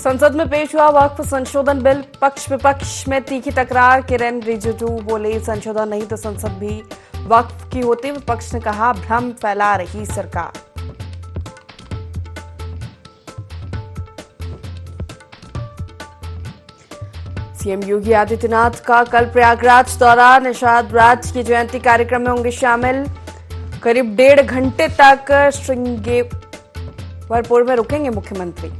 संसद में पेश हुआ वक्फ संशोधन बिल। पक्ष विपक्ष में तीखी तकरार। किरेन रिजिजू बोले, संशोधन नहीं तो संसद भी वक्फ की होती। विपक्ष ने कहा, भ्रम फैला रही सरकार। सीएम योगी आदित्यनाथ का कल प्रयागराज दौरा। निषाद राज की जयंती कार्यक्रम में होंगे शामिल। करीब 1.5 घंटे तक श्रृंगेरपुर में रुकेंगे मुख्यमंत्री।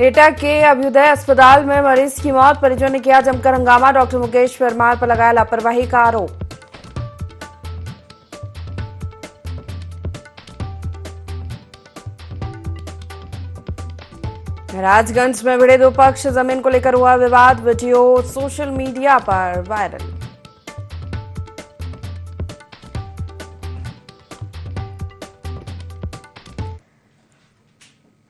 एटा के अभ्युदय अस्पताल में मरीज की मौत। परिजनों ने किया जमकर हंगामा। डॉक्टर मुकेश परमार पर लगाया लापरवाही का आरोप। महाराजगंज में भिड़े 2 पक्ष। जमीन को लेकर हुआ विवाद। वीडियो सोशल मीडिया पर वायरल।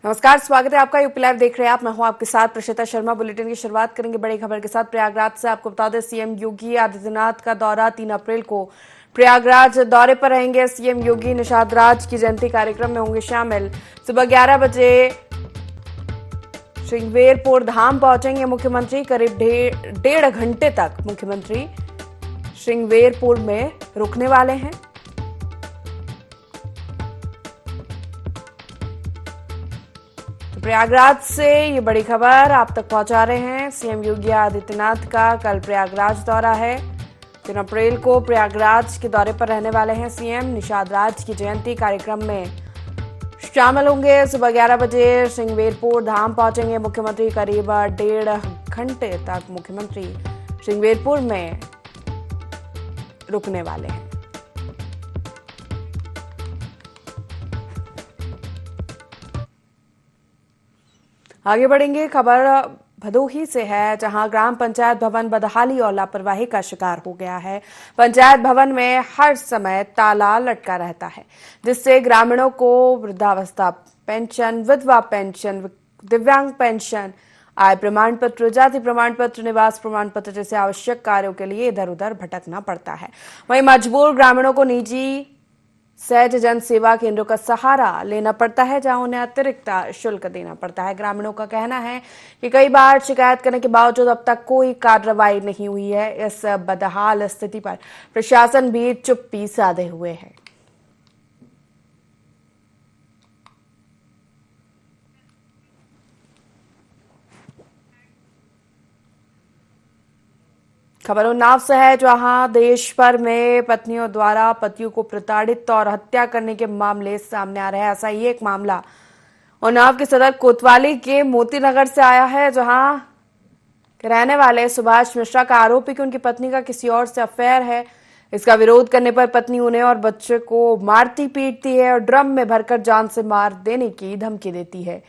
नमस्कार, स्वागत है आपका। यूपी लाइव देख रहे हैं आप। मैं हूं आपके साथ प्रशिता शर्मा। बुलेटिन की शुरुआत करेंगे बड़ी खबर के साथ प्रयागराज से। आपको बता दें, सीएम योगी आदित्यनाथ का दौरा 3 अप्रैल को प्रयागराज दौरे पर रहेंगे। सीएम योगी निषाद राज की जयंती कार्यक्रम में होंगे शामिल। सुबह 11 बजे श्रृंगेरपुर धाम पहुंचेंगे मुख्यमंत्री। करीब 1.5 घंटे तक मुख्यमंत्री श्रृंगेरपुर में रुकने वाले हैं। प्रयागराज से ये बड़ी खबर आप तक पहुंचा रहे हैं। सीएम योगी आदित्यनाथ का कल प्रयागराज दौरा है। 3 अप्रैल को प्रयागराज के दौरे पर रहने वाले हैं सीएम। निषाद राज की जयंती कार्यक्रम में शामिल होंगे। सुबह 11 बजे श्रृंगेरपुर धाम पहुंचेंगे मुख्यमंत्री। करीब 1.5 घंटे तक मुख्यमंत्री श्रृंगेरपुर में रुकने वाले हैं। आगे बढ़ेंगे। खबर भदोही से है, जहां ग्राम पंचायत भवन बदहाली और लापरवाही का शिकार हो गया है। पंचायत भवन में हर समय ताला लटका रहता है, जिससे ग्रामीणों को वृद्धावस्था पेंशन, विधवा पेंशन, दिव्यांग पेंशन, आय प्रमाण पत्र, जाति प्रमाण पत्र, निवास प्रमाण पत्र जैसे आवश्यक कार्यों के लिए इधर उधर भटकना पड़ता है। वहीं मजबूर ग्रामीणों को निजी सहज जन सेवा केंद्रों का सहारा लेना पड़ता है, जहां उन्हें अतिरिक्त शुल्क देना पड़ता है। ग्रामीणों का कहना है कि कई बार शिकायत करने के बावजूद अब तक कोई कार्रवाई नहीं हुई है। इस बदहाल स्थिति पर प्रशासन भी चुप्पी साधे हुए है। खबर उन्नाव से है, जहां देश भर में पत्नियों द्वारा पतियों को प्रताड़ित और हत्या करने के मामले सामने आ रहे हैं। ऐसा ही एक मामला उन्नाव के सदर कोतवाली के मोती नगर से आया है, जहां रहने वाले सुभाष मिश्रा का आरोप है कि उनकी पत्नी का किसी और से अफेयर है। इसका विरोध करने पर पत्नी उन्हें और बच्चे को मारती पीटती है और ड्रम में भरकर जान से मार देने की धमकी देती है।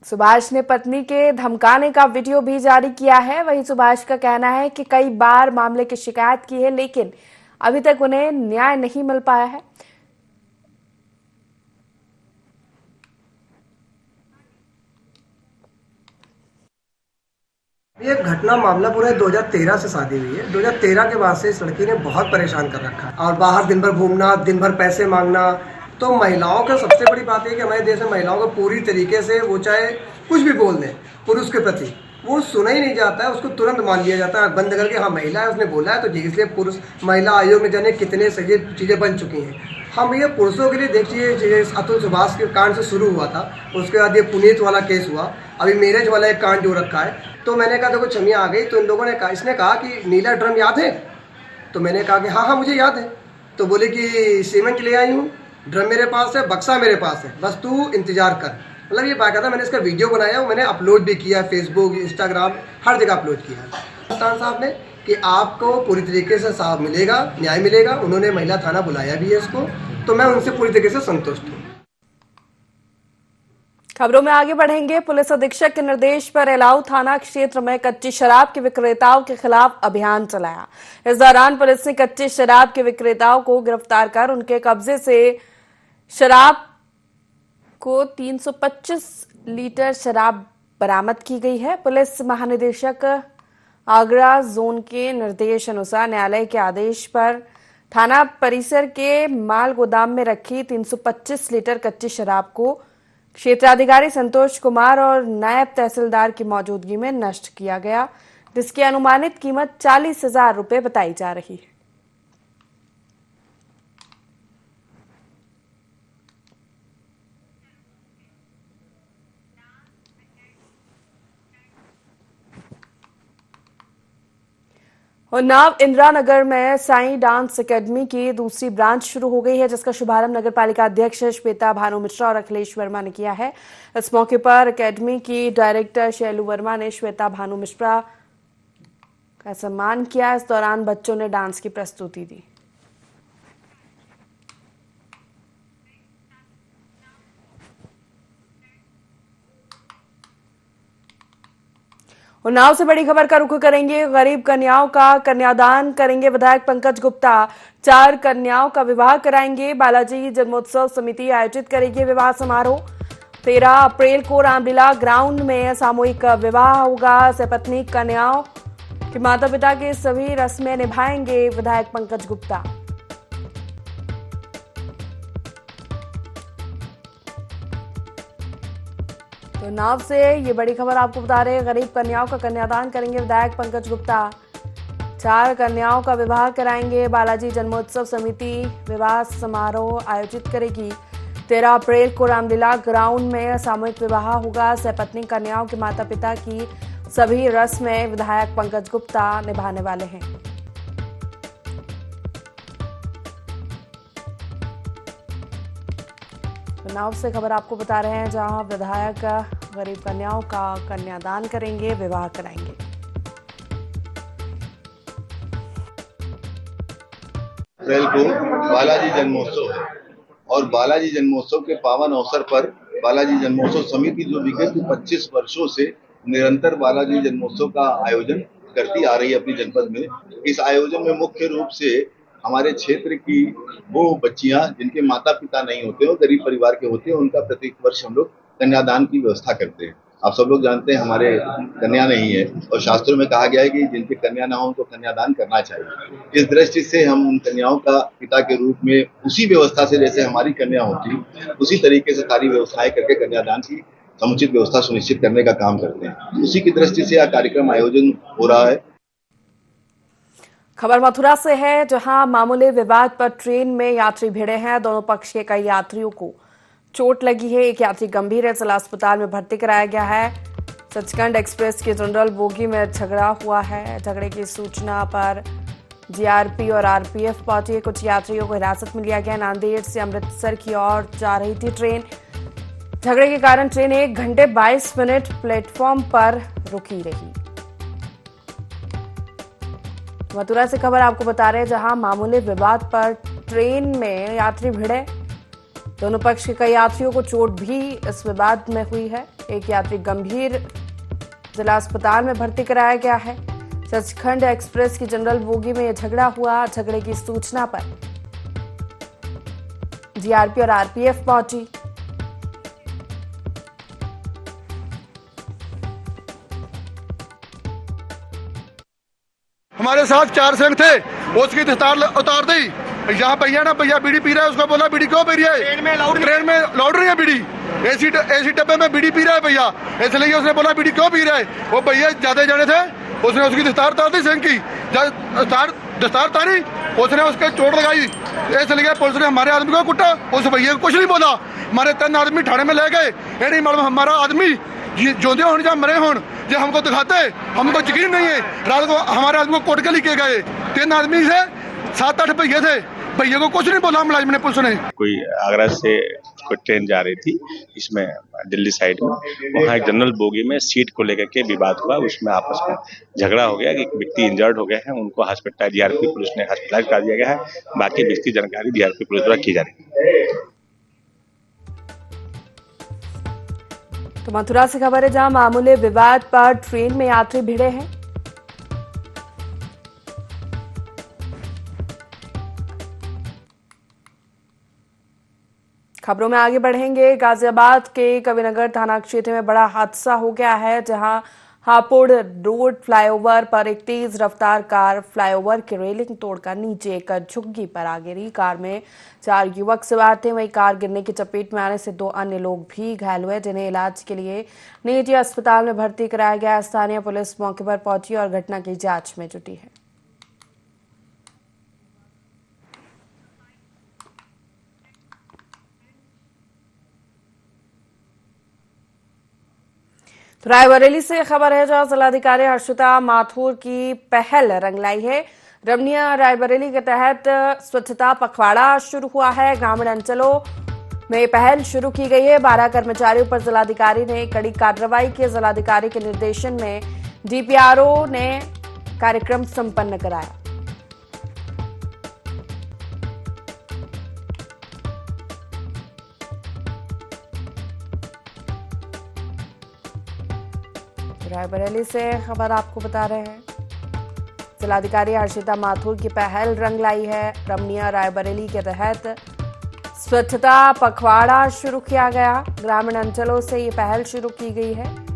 सुभाष ने पत्नी के धमकाने का वीडियो भी जारी किया है। वहीं सुभाष का कहना है कि कई बार मामले की शिकायत की है, लेकिन अभी तक उन्हें न्याय नहीं मिल पाया है। ये घटना मामला पूरा 2013 से शादी हुई है। 2013 के बाद से इस लड़की ने बहुत परेशान कर रखा है और बाहर दिन भर घूमना, दिन भर पैसे मांगना। तो महिलाओं का सबसे बड़ी बात है कि हमारे देश में महिलाओं को पूरी तरीके से, वो चाहे कुछ भी बोल दें पुरुष के प्रति, वो सुना ही नहीं जाता है। उसको तुरंत मान लिया जाता है बंद करके, हाँ महिला है उसने बोला है तो जी। इसलिए पुरुष महिला आयोग में जाने कितने सही चीज़ें बन चुकी हैं। हम ये पुरुषों के लिए देखिए, अतुल सुभाष के कांड से शुरू हुआ था, उसके बाद ये पुनीत वाला केस हुआ, अभी मैरिज वाला एक कांड जो रखा है। तो मैंने कहा देखो छमिया आ गई, तो इन लोगों ने कहा, इसने कहा कि नीला ड्रम याद है? तो मैंने कहा कि हाँ हाँ मुझे याद है। तो बोले कि सीमेंट ले आई हूँ, ड्रम मेरे पास है, बक्सा मेरे पास है, बस तू इंतजार कर। मतलब ये बाकायदा मैंने इसका वीडियो बनाया, मैंने अपलोड भी किया, फेसबुक, इंस्टाग्राम, हर जगह अपलोड किया है कप्तान साहब ने कि आपको पूरी तरीके से साफ मिलेगा, न्याय मिलेगा। उन्होंने महिला थाना बुलाया भी है इसको, तो मैं उनसे पूरी तरीके से संतुष्ट हूँ। खबरों में आगे बढ़ेंगे। पुलिस अधीक्षक के निर्देश पर एलाऊ थाना क्षेत्र में कच्ची शराब के विक्रेताओं के खिलाफ अभियान चलाया। इस दौरान पुलिस ने कच्ची शराब के विक्रेताओं को गिरफ्तार कर उनके कब्जे से शराब को 325 लीटर शराब बरामद की गई है। पुलिस महानिदेशक आगरा जोन के निर्देश अनुसार न्यायालय के आदेश पर थाना परिसर के माल गोदाम में रखी 325 लीटर कच्ची शराब को क्षेत्राधिकारी संतोष कुमार और नायब तहसीलदार की मौजूदगी में नष्ट किया गया, जिसकी अनुमानित कीमत 40,000 रुपए बताई जा रही है। उन्नाव इंदिरा नगर में साईं डांस एकेडमी की दूसरी ब्रांच शुरू हो गई है, जिसका शुभारंभ नगर पालिका अध्यक्ष श्वेता भानु मिश्रा और अखिलेश वर्मा ने किया है। इस मौके पर एकेडमी की डायरेक्टर शैलू वर्मा ने श्वेता भानु मिश्रा का सम्मान किया। इस दौरान बच्चों ने डांस की प्रस्तुति दी। उन्नाव से बड़ी खबर का रुख करेंगे। गरीब कन्याओं का कन्यादान करेंगे विधायक पंकज गुप्ता। 4 कन्याओं का विवाह कराएंगे। बालाजी जन्मोत्सव समिति आयोजित करेगी विवाह समारोह। 13 अप्रैल को रामलीला ग्राउंड में सामूहिक विवाह होगा। सपत्नी कन्याओं के माता पिता की सभी रस्में निभाएंगे विधायक पंकज गुप्ता। तो नाव से ये बड़ी खबर आपको बता रहे हैं। गरीब कन्याओं का कन्यादान करेंगे विधायक पंकज गुप्ता। 4 कन्याओं का विवाह कराएंगे। बालाजी जन्मोत्सव समिति विवाह समारोह आयोजित करेगी। 13 अप्रैल को रामलीला ग्राउंड में सामूहिक विवाह होगा। सपत्नी कन्याओं के माता पिता की सभी रस्में विधायक पंकज गुप्ता निभाने वाले हैं। नाव से खबर आपको बता रहे हैं, जहां विधायक गरीब कन्याओं का कन्यादान करेंगे, विवाह कराएंगे। अप्रैल को बालाजी जन्मोत्सव है और बालाजी जन्मोत्सव के पावन अवसर पर बालाजी जन्मोत्सव समिति जो विगत 25 वर्षों से निरंतर बालाजी जन्मोत्सव का आयोजन करती आ रही है अपनी जनपद में। इस आयोजन में मुख्य रूप से हमारे क्षेत्र की वो बच्चियां जिनके माता पिता नहीं होते और गरीब परिवार के होते हैं, उनका प्रत्येक वर्ष हम लोग कन्यादान की व्यवस्था करते हैं। आप सब लोग जानते हैं हमारे कन्या नहीं है और शास्त्रों में कहा गया है कि जिनके कन्या ना हो उनको कन्यादान करना चाहिए। इस दृष्टि से हम उन कन्याओं का पिता के रूप में उसी व्यवस्था से जैसे हमारी कन्या होती उसी तरीके से सारी व्यवस्थाएं करके कन्यादान की समुचित व्यवस्था सुनिश्चित करने का काम करते हैं। उसी की दृष्टि से यह कार्यक्रम आयोजन हो रहा है। खबर मथुरा से है, जहां मामूली विवाद पर ट्रेन में यात्री भिड़े हैं। दोनों पक्ष के कई यात्रियों को चोट लगी है। एक यात्री गंभीर है, जिला अस्पताल में भर्ती कराया गया है। सचखंड एक्सप्रेस की जनरल बोगी में झगड़ा हुआ है। झगड़े की सूचना पर जीआरपी और आरपीएफ पहुंची है। कुछ यात्रियों को हिरासत में लिया गया। नांदेड़ से अमृतसर की ओर जा रही थी ट्रेन। झगड़े के कारण ट्रेन 1 घंटे 22 मिनट प्लेटफॉर्म पर रुकी रही। मथुरा से खबर आपको बता रहे हैं, जहां मामूली विवाद पर ट्रेन में यात्री भिड़े। दोनों पक्ष के कई यात्रियों को चोट भी इस विवाद में हुई है। एक यात्री गंभीर, जिला अस्पताल में भर्ती कराया गया है। सचखंड एक्सप्रेस की जनरल बोगी में यह झगड़ा हुआ। झगड़े की सूचना पर जीआरपी और आरपीएफ पहुंची। हमारे साथ 4 संघ थे, उसकी दस्तार उतार दी। यहाँ भैया ना भैया बीड़ी पी रहा है, उसको बोला बीड़ी क्यों पी रही है? ट्रेन में लाउड रही है बीड़ी, एसी डब्बे में बीड़ी पी रहा है भैया, इसलिए उसने बोला बीड़ी क्यों पी रहा है? वो भैया ज्यादा जाने थे, उसने उसकी दस्तार उतार दी संघ की। दस्तार तारी, उसने उसके चोट लगाई, इसलिए पुलिस ने हमारे आदमी को कुटा। उस भैया को कुछ नहीं बोला। हमारे 3 आदमी थाने में ले गए। ये नहीं मालूम हमारा आदमी जोंदे होने या मरे होन, जो हमको दिखाते, हमको यकीन नहीं है। रात को हमारे आदमी को कोर्ट के लेके गए। 3 आदमी से 7-8 भैया थे, भैया को कुछ नहीं बोला मुलाजिम ने, पुलिस ने। कोई आगरा से कोई ट्रेन जा रही थी, इसमें दिल्ली साइड में, वहाँ एक जनरल बोगी में सीट को लेकर के विवाद हुआ। उसमें आपस में झगड़ा हो गया कि एक व्यक्ति इंजर्ड हो गए हैं, उनको हॉस्पिटल जीआरपी पुलिस ने हॉस्पिटलाइज कर दिया गया है। बाकी व्यक्ति जानकारी जीआरपी पुलिस द्वारा की जा रही है। तो मथुरा से खबर है, जहां मामूली विवाद पर ट्रेन में यात्री भिड़े हैं। खबरों में आगे बढ़ेंगे। गाजियाबाद के कविनगर थाना क्षेत्र में बड़ा हादसा हो गया है, जहां हापुड़ रोड फ्लाईओवर पर एक तेज रफ्तार कार फ्लाईओवर की रेलिंग तोड़कर नीचे एक झुग्गी पर आ गिरी। कार में 4 युवक सवार थे। वहीं कार गिरने की चपेट में आने से 2 अन्य लोग भी घायल हुए, जिन्हें इलाज के लिए निजी अस्पताल में भर्ती कराया गया। स्थानीय पुलिस मौके पर पहुंची और घटना की जांच में जुटी है। तो रायबरेली से खबर है, जहां जिलाधिकारी हर्षिता माथुर की पहल रंग लाई है। रमणीय रायबरेली के तहत स्वच्छता पखवाड़ा शुरू हुआ है। ग्रामीण अंचलों में पहल शुरू की गई है। 12 कर्मचारियों पर जिलाधिकारी ने कड़ी कार्रवाई की। जिलाधिकारी के निर्देशन में डीपीआरओ ने कार्यक्रम संपन्न कराया। रायबरेली से खबर आपको बता रहे हैं, जिलाधिकारी हर्षिता माथुर की पहल रंग लाई है। रमणीय रायबरेली के तहत स्वच्छता पखवाड़ा शुरू किया गया। ग्रामीण अंचलों से ये पहल शुरू की गई है।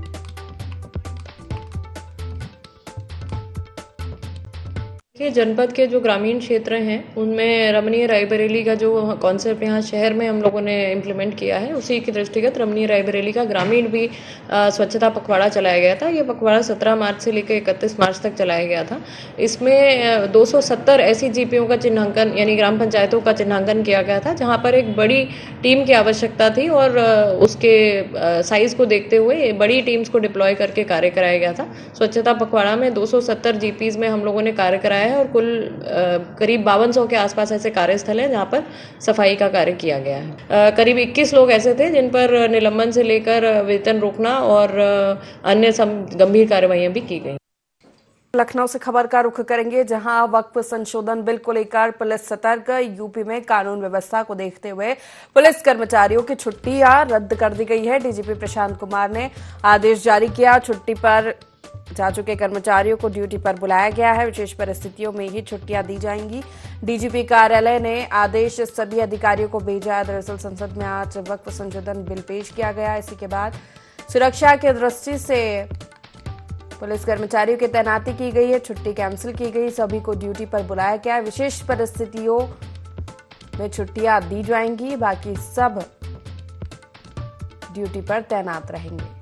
जनपद के जो ग्रामीण क्षेत्र हैं उनमें रमणीय रायबरेली का जो कॉन्सेप्ट यहाँ शहर में हम लोगों ने इम्प्लीमेंट किया है, उसी के दृष्टिगत रमणीय रायबरेली का ग्रामीण भी स्वच्छता पखवाड़ा चलाया गया था। ये पखवाड़ा 17 मार्च से लेकर 31 मार्च तक चलाया गया था। इसमें 270 ऐसी जीपीओ का चिन्हांकन यानी ग्राम पंचायतों का चिन्हांकन किया गया था, जहाँ पर एक बड़ी टीम की आवश्यकता थी और उसके साइज को देखते हुए बड़ी टीम्स को डिप्लॉय करके कार्य कराया गया था। स्वच्छता पखवाड़ा में 270 जीपीज में हम लोगों ने कार्य कराया है और कुल करीब 5200 के आसपास ऐसे कार्यस्थल हैं जहां पर सफाई का कार्य किया गया है। करीब 21 लोग ऐसे थे जिन पर निलंबन से लेकर वेतन रोकना और अन्य गंभीर कार्रवाइयां भी की गई। लखनऊ से खबर का रुख करेंगे, जहां वक्फ संशोधन बिल को लेकर पुलिस सतर्क। यूपी में कानून व्यवस्था को देखते हुए पुलिस कर्मचारियों की छुट्टियां रद्द कर दी गई है। डीजीपी प्रशांत कुमार ने आदेश जारी किया। छुट्टी पर जा चुके कर्मचारियों को ड्यूटी पर बुलाया गया है। विशेष परिस्थितियों में ही छुट्टियां दी जाएंगी। डीजीपी कार्यालय ने आदेश सभी अधिकारियों को भेजा है। दरअसल संसद में आज वक्फ संशोधन बिल पेश किया गया। इसी के बाद सुरक्षा की दृष्टि से पुलिस कर्मचारियों की तैनाती की गई है। छुट्टी कैंसिल की गई, सभी को ड्यूटी पर बुलाया गया है। विशेष परिस्थितियों में छुट्टियां दी जाएंगी, बाकी सब ड्यूटी पर तैनात रहेंगे।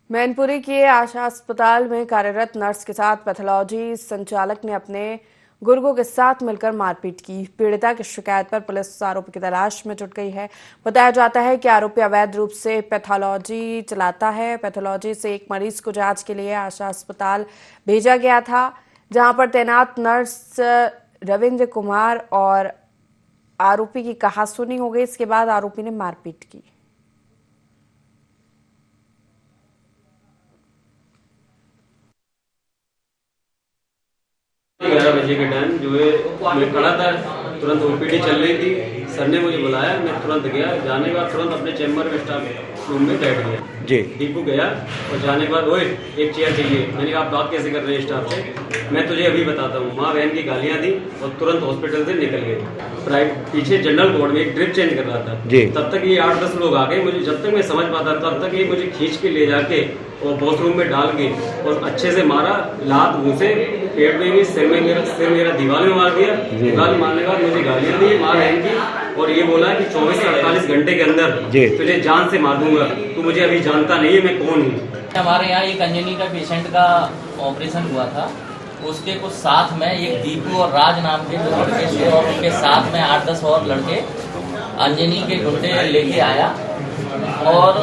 मैनपुरी के आशा अस्पताल में कार्यरत नर्स के साथ पैथोलॉजी संचालक ने अपने गुर्गों के साथ मिलकर मारपीट की। पीड़िता की शिकायत पर पुलिस आरोपी की तलाश में जुट गई है। बताया जाता है कि आरोपी अवैध रूप से पैथोलॉजी चलाता है। पैथोलॉजी से एक मरीज को जांच के लिए आशा अस्पताल भेजा गया था, जहां पर तैनात नर्स रविंद्र कुमार और आरोपी की कहासुनी हो गई। इसके बाद आरोपी ने मारपीट की। 11 बजे के टाइम जो है मैं खड़ा था, तुरंत ओपीडी चल रही थी। सर ने मुझे बुलाया, मैं तुरंत गया। जाने के बाद तुरंत अपने चैम्बर में स्टाफ रूम में बैठ गया जी। दीपू गया और जाने के बाद ओए एक चेयर चाहिए। मैंने कहा आप बात कैसे कर रहे हैं स्टाफ से, मैं तुझे अभी बताता हूँ। माँ बहन की गालियाँ दी और तुरंत हॉस्पिटल से निकल गए। पीछे जनरल वार्ड में एक ड्रिप चेंज कर रहा था जी। तब तक ये 8-10 लोग आ गए। मुझे जब तक मैं समझ पाता तब तक ये मुझे खींच के ले जाके और वॉशरूम में डाल के और अच्छे से मारा। लात मुँह से, पेट में भी, सिर मेरा दीवार में मार दिया। दीवार मारने के बाद मुझे गालियाँ दी माँ बहन की, और ये बोला कि 24 से 48 घंटे के अंदर तुझे जान से मार दूंगा। तू मुझे अभी जानता नहीं है मैं कौन हूँ। हमारे यहाँ एक अंजनी का पेशेंट का ऑपरेशन हुआ था। उसके कुछ साथ में एक दीपू और राज नाम के दो लड़के थे और उनके साथ में 8-10 और लड़के अंजनी के गुंडे लेके आया और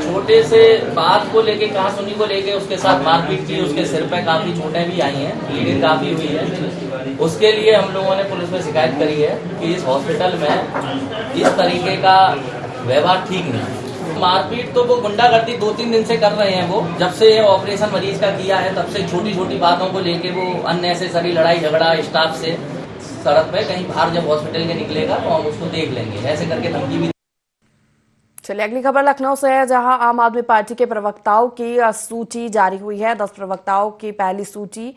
छोटे से बात को लेके, कहासुनी को लेके उसके साथ मारपीट की। उसके सिर पे काफी चोटें भी आई हैं, ब्लीडिंग काफी हुई है। उसके लिए हम लोगों ने पुलिस में शिकायत करी है कि इस हॉस्पिटल में इस तरीके का व्यवहार ठीक नहीं। मारपीट तो वो गुंडागर्दी 2-3 दिन से कर रहे हैं। वो जब से ऑपरेशन मरीज का किया है तब से छोटी छोटी बातों को लेके वो अननेसेसरी लड़ाई झगड़ा स्टाफ से। सड़क पे कहीं बाहर जब हॉस्पिटल के निकलेगा तो हम उसको देख लेंगे, ऐसे करके धमकी भी। चलिए अगली खबर लखनऊ से है, जहां आम आदमी पार्टी के प्रवक्ताओं की सूची जारी हुई है। 10 प्रवक्ताओं की पहली सूची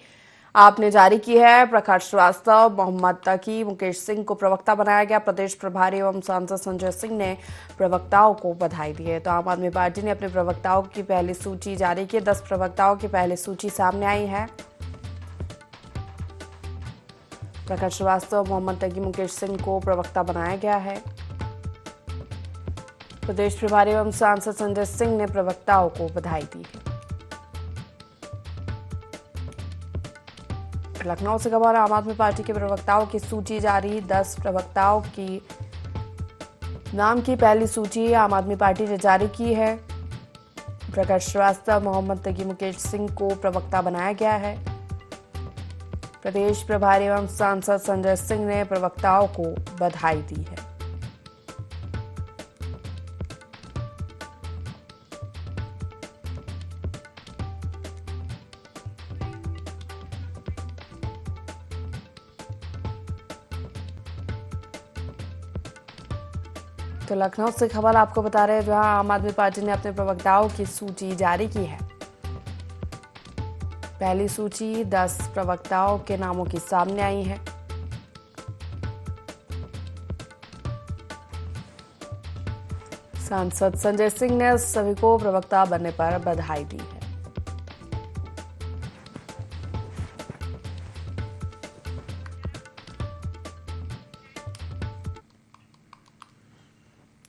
आपने जारी की है। प्रखर श्रीवास्तव, मोहम्मद तकी, मुकेश सिंह को प्रवक्ता बनाया गया। प्रदेश प्रभारी एवं सांसद संजय सिंह ने प्रवक्ताओं को बधाई दी है। तो आम आदमी पार्टी ने अपने प्रवक्ताओं की पहली सूची जारी की। 10 प्रवक्ताओं की पहली सूची सामने आई है। प्रखर श्रीवास्तव, मोहम्मद तकी, मुकेश सिंह को प्रवक्ता बनाया गया है। प्रदेश प्रभारी एवं सांसद संजय सिंह ने प्रवक्ताओं को बधाई दी है। लखनऊ से खबर, आम आदमी पार्टी के प्रवक्ताओं की सूची जारी। 10 प्रवक्ताओं की नाम की पहली सूची आम आदमी पार्टी ने जारी की है। प्रखर श्रीवास्तव, मोहम्मद तकी, मुकेश सिंह को प्रवक्ता बनाया गया है। प्रदेश प्रभारी एवं सांसद संजय सिंह ने प्रवक्ताओं को बधाई दी है। तो लखनऊ से खबर आपको बता रहे हैं, जहां आम आदमी पार्टी ने अपने प्रवक्ताओं की सूची जारी की है। पहली सूची 10 प्रवक्ताओं के नामों की सामने आई है। सांसद संजय सिंह ने सभी को प्रवक्ता बनने पर बधाई दी है।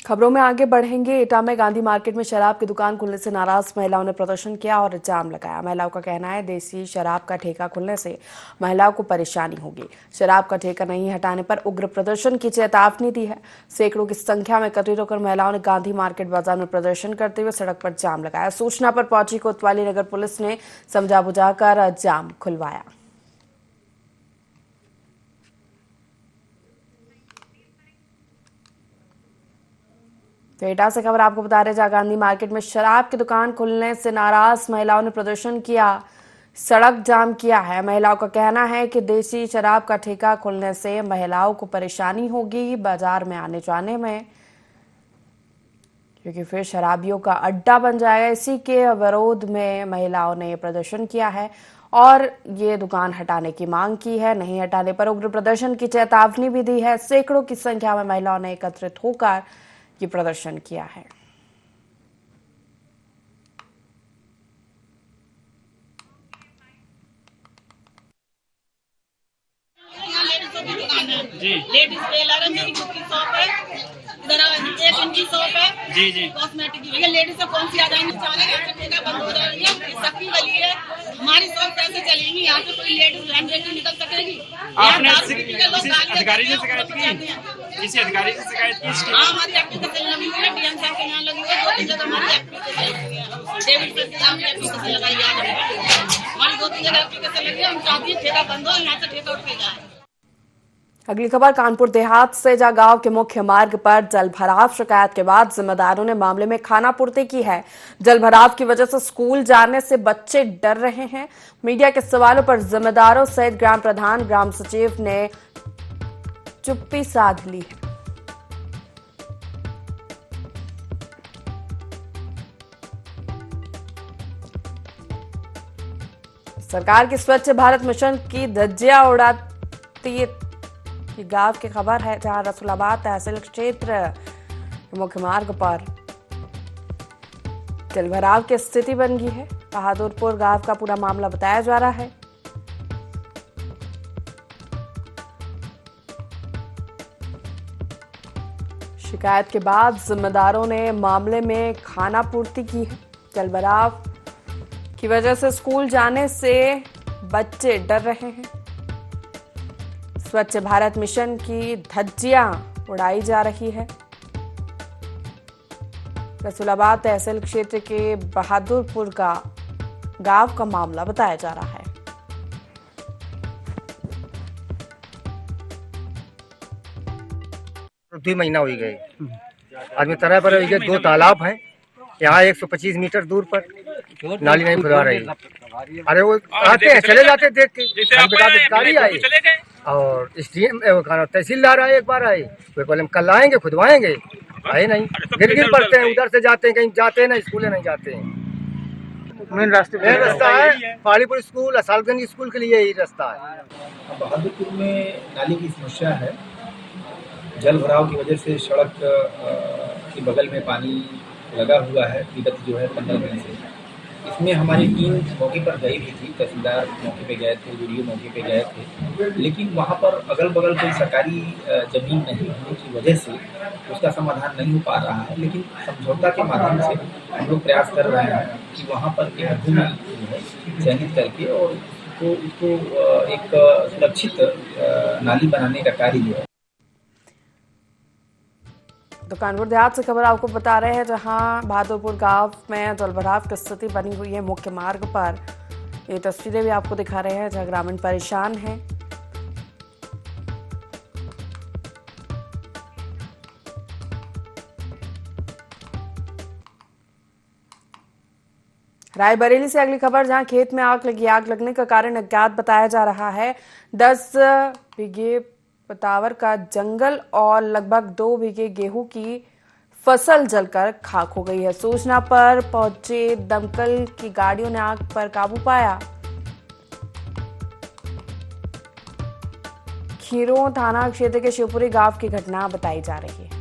खबरों में आगे बढ़ेंगे। एटा में गांधी मार्केट में शराब की दुकान खुलने से नाराज महिलाओं ने प्रदर्शन किया और जाम लगाया। महिलाओं का कहना है, देसी शराब का ठेका खुलने से महिलाओं को परेशानी होगी। शराब का ठेका नहीं हटाने पर उग्र प्रदर्शन की चेतावनी दी है। सैकड़ों की संख्या में एकत्रित होकर महिलाओं ने गांधी मार्केट बाजार में प्रदर्शन करते हुए सड़क पर जाम लगाया। सूचना पर पहुंची कोतवाली नगर पुलिस ने समझा बुझाकर जाम खुलवाया। तो एटा से खबर आपको बता रहे, जहां गांधी मार्केट में शराब की दुकान खुलने से नाराज महिलाओं ने प्रदर्शन किया, सड़क जाम किया है। महिलाओं का कहना है कि देसी शराब का ठेका खुलने से महिलाओं को परेशानी होगी बाजार में आने जाने में, क्योंकि फिर शराबियों का अड्डा बन जाएगा। इसी के विरोध में महिलाओं ने प्रदर्शन किया है और ये दुकान हटाने की मांग की है। नहीं हटाने पर उग्र प्रदर्शन की चेतावनी भी दी है। सैकड़ों की संख्या में महिलाओं ने एकत्रित होकर ये प्रदर्शन किया है। जी लेडीज टेलर है, मेरी खुद की शॉप है, इधर एक इनकी शॉप है जी जी कॉस्मेटिक की। भैया लेडीज से कौन सी आ जाएंगी, ठेका बंद हो जाएगी। सबकी गली है, हमारी शॉप कैसे चलेगी? यहाँ पे कोई लेडीज रैंड लेकर निकल सकेगी? आपने अधिकारी से शिकायत की? किसी अधिकारी से शिकायत की? हाँ, हमारी एप्लीकेशन लगी हुई है, डीएम साहब के यहाँ लगी हुई है। 2-3 जगह हमारी एप्लीकेशन लगाई है। हमारी 2-3 जगह एप्लीकेशन लगी है। हम चाहती है ठेका बंद हो, यहाँ से ठेका उठ के जाए। अगली खबर कानपुर देहात से, जहां गांव के मुख्य मार्ग पर जल भराव शिकायत के बाद जिम्मेदारों ने मामले में खानापूर्ति की है। जल भराव की वजह से स्कूल जाने से बच्चे डर रहे हैं। मीडिया के सवालों पर जिम्मेदारों सहित ग्राम प्रधान, ग्राम सचिव ने चुप्पी साध ली है। सरकार की स्वच्छ भारत मिशन की धज्जियां उड़ाती गांव की खबर है, जहां रसूलाबाद तहसील क्षेत्र मुख्य मार्ग पर जलभराव की स्थिति बन गई है। बहादुरपुर गांव का पूरा मामला बताया जा रहा है। शिकायत के बाद जिम्मेदारों ने मामले में खानापूर्ति की है। जलभराव की वजह से स्कूल जाने से बच्चे डर रहे हैं। स्वच्छ भारत मिशन की धज्जियां उड़ाई जा रही है। रसूलाबाद तहसील क्षेत्र के बहादुरपुर का गांव का मामला बताया जा रहा है। दो महीना हो गए, आदमी तरह पर 2 तालाब हैं यहाँ 125 मीटर दूर पर, नाली नहीं खुदा रही। अरे वो आते हैं चले जाते देख के, गाड़ी आई और तहसीलदार आए, एक बार आए, वे बोले हम कल आएंगे खुदवाएंगे, आए नहीं। गिर पड़ते हैं, उधर से जाते हैं, कहीं जाते हैं ना, स्कूलें नहीं जाते हैं। मेन रास्ता है पहाड़ीपुर स्कूल, असालगंज स्कूल के लिए यही रास्ता है। बहादुरपुर में नाली की समस्या है। जल भराव की वजह से सड़क के बगल में पानी लगा हुआ है विगत जो है 15 दिन से। इसमें हमारी टीम मौके पर गई भी थी, तहसीलदार मौके पे गए थे, वीडियो मौके पे गए थे, लेकिन वहाँ पर अगल बगल कोई सरकारी जमीन नहीं होने की वजह से उसका समाधान नहीं हो पा रहा है। लेकिन समझौता के माध्यम से हम लोग प्रयास कर रहे हैं कि वहाँ पर एक भूमि जो है चयनित करके और उसको एक सुरक्षित नाली बनाने का कार्य जो है। तो कानपुर देहात से खबर आपको बता रहे हैं, जहां बहादुरपुर गांव में जलभराव की स्थिति बनी हुई है मुख्य मार्ग पर। ये तस्वीरें भी आपको दिखा रहे हैं जहां ग्रामीण परेशान हैं। रायबरेली से अगली खबर, जहां खेत में आग लगी। आग लगने का कारण अज्ञात बताया जा रहा है। 10 बीघे पतावर का जंगल और लगभग 2 बीघे गेहूं की फसल जलकर खाक हो गई है। सूचना पर पहुंचे दमकल की गाड़ियों ने आग पर काबू पाया। खीरों थाना क्षेत्र के शिवपुरी गांव की घटना बताई जा रही है।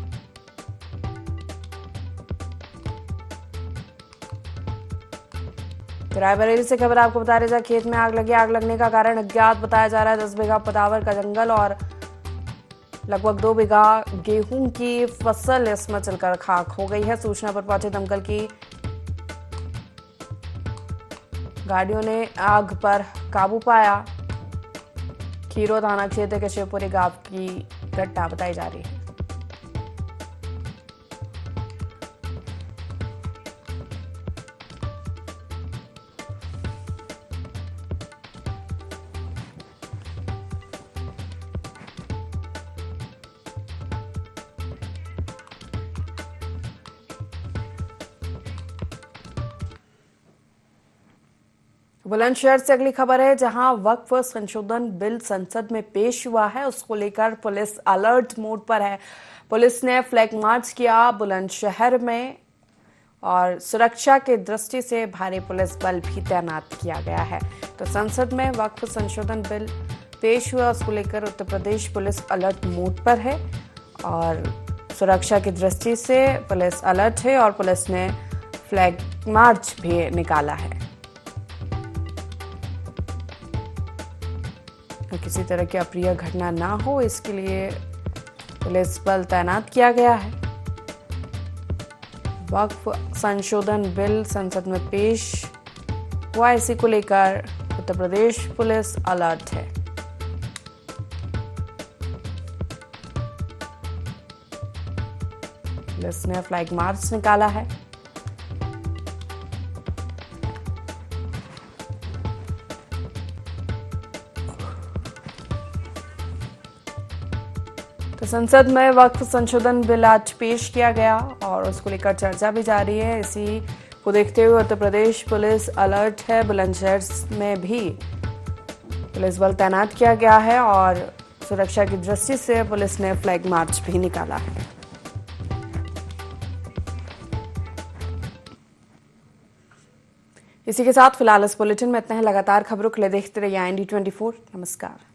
तो रायबरेली से खबर आपको बता रहे, खेत में आग लगी। आग लगने का कारण अज्ञात बताया जा रहा है। 10 बीघा पतावर का जंगल और लगभग 2 बीघा गेहूं की फसल इसमें चलकर खाक हो गई है। सूचना पर पहुंचे दमकल की गाड़ियों ने आग पर काबू पाया। खीरो थाना क्षेत्र के शिवपुरी गांव की घटना बताई जा रही है। बुलंदशहर से अगली खबर है, जहां वक्फ संशोधन बिल संसद में पेश हुआ है, उसको लेकर पुलिस अलर्ट मोड पर है। पुलिस ने फ्लैग मार्च किया बुलंदशहर में और सुरक्षा की दृष्टि से भारी पुलिस बल भी तैनात किया गया है। तो संसद में वक्फ संशोधन बिल पेश हुआ, उसको लेकर Uttar Pradesh police alert mode पर है और सुरक्षा की दृष्टि से पुलिस अलर्ट है और पुलिस ने फ्लैग मार्च भी निकाला है। किसी तरह की अप्रिय घटना ना हो, इसके लिए पुलिस बल तैनात किया गया है। वक्फ संशोधन बिल संसद में पेश हुआ, इसी को लेकर उत्तर प्रदेश पुलिस अलर्ट है। पुलिस ने फ्लैग मार्च निकाला है। तो संसद में वक्फ संशोधन बिल आज पेश किया गया और उसको लेकर चर्चा भी जारी है। इसी को देखते हुए उत्तर प्रदेश पुलिस अलर्ट है। बुलंदशहर में भी पुलिस बल तैनात किया गया है और सुरक्षा की दृष्टि से पुलिस ने फ्लैग मार्च भी निकाला है। इसी के साथ फिलहाल इस बुलेटिन में इतना है। लगातार खबरों के लिए देखते रहिए IND24। नमस्कार।